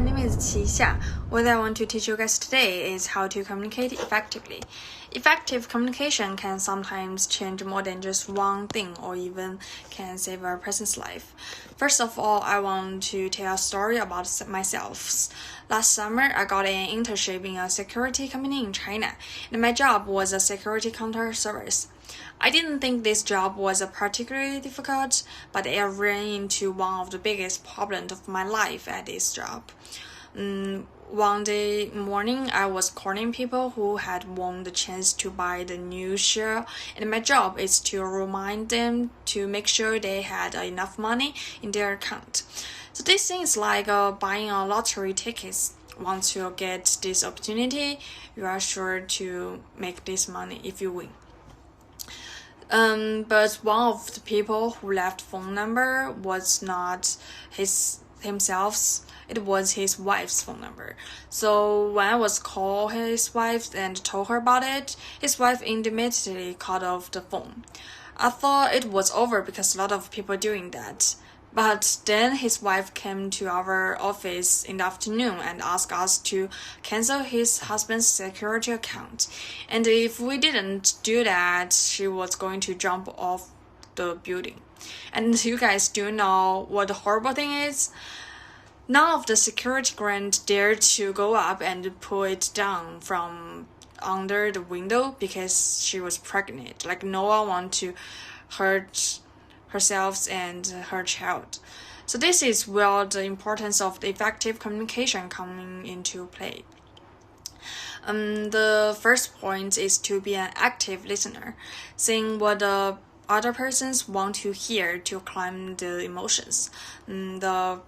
my name is Qixia. What I want to teach you guys today is how to communicate effectively. Effective communication can sometimes change more than just one thing or even can save a person's life. First of all, I want to tell a story about myself. Last summer, I got an internship in a security company in China, and my job was a security counter service. I didn't think this job was particularly difficult, but I ran into one of the biggest problems of my life at this job. One day morning, I was calling people who had won the chance to buy the new share, and my job is to remind them to make sure they had enough money in their account. So this thing is like buying a lottery ticket. Once you get this opportunity, you are sure to make this money if you win. But one of the people who left phone number was not himself. It was his wife's phone number. So when I was called his wife and told her about it, his wife immediately cut off the phone. I thought it was over because a lot of people doing that. But then his wife came to our office in the afternoon and asked us to cancel his husband's security account. And if we didn't do that, she was going to jump off the building. And you guys do know what the horrible thing is? None of the security guards dared to go up and pull it down from under the window because she was pregnant. Like no one wanted to hurt herself and her child. So this is where the importance of the effective communication coming into play. The first point is to be an active listener, saying what the other persons want to hear to calm the emotions. The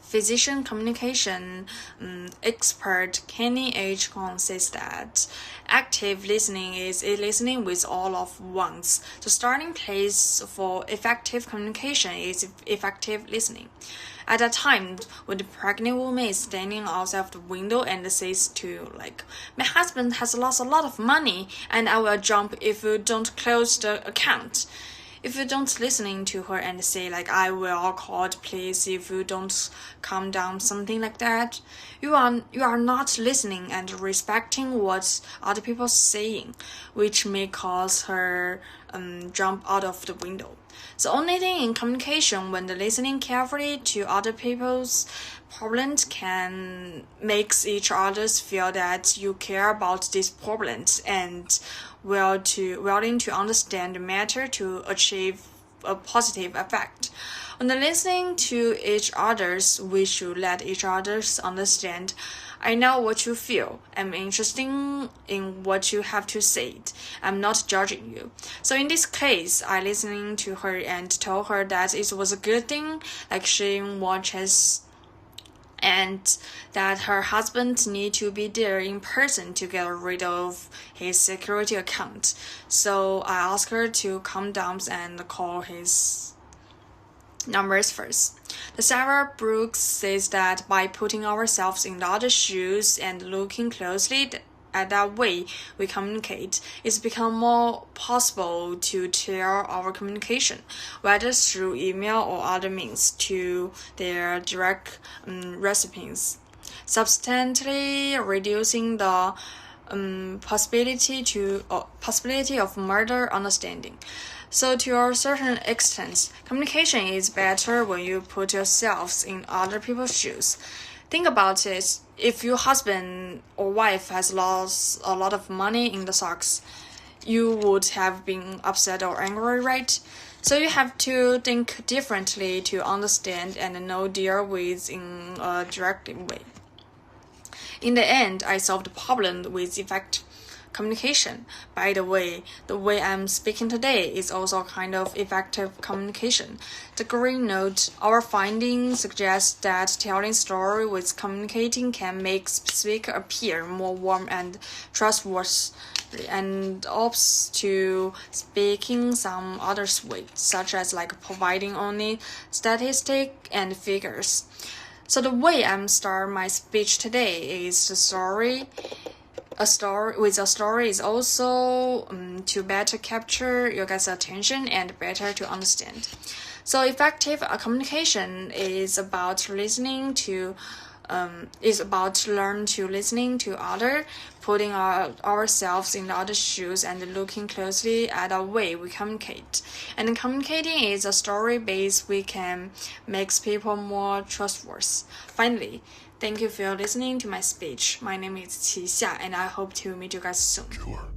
physician communication expert Kenny H. Kong says that active listening is listening with all of once. The starting place for effective communication is effective listening. At that time, when the pregnant woman is standing outside of the window and says to my husband has lost a lot of money and I will jump if you don't close the account. If you don't listening to her and say I will call the police if you don't calm down, something like that, you are not listening and respecting what other people are saying, which may cause her jump out of the window. The only thing in communication when the listening carefully to other people's problems can makes each others feel that you care about these problems and willing to understand the matter to achieve a positive effect. When listening to each others, we should let each others understand, I know what you feel. I'm interested in what you have to say. I'm not judging you. So in this case, I listening to her and told her that it was a good thing, like she watches and that her husband need to be there in person to get rid of his security account. So I asked her to calm down and call his numbers first. The Sarah Brooks says that by putting ourselves in the other shoes and looking closely at that way we communicate, it's become more possible to tailor our communication, whether through email or other means, to their direct recipients, substantially reducing the possibility of murder understanding. So to a certain extent, communication is better when you put yourselves in other people's shoes. Think about it. If your husband or wife has lost a lot of money in the stocks, you would have been upset or angry, right? So you have to think differently to understand and know deal with in a direct way. In the end, I solved the problem with effective communication. By the way I'm speaking today is also a kind of effective communication. The green note, our findings suggest that telling story with communicating can make speaker appear more warm and trustworthy, and opts to speaking some other ways, such as providing only statistics and figures. So the way I'm start my speech today is the story. A story is also to better capture your guys' attention and better to understand. So effective communication is about listening to is about learn to listening to other, putting ourselves in the other shoes and looking closely at the way we communicate. And communicating is a story base we can makes people more trustworthy. Finally, thank you for listening to my speech. My name is Qixia, and I hope to meet you guys soon. Sure.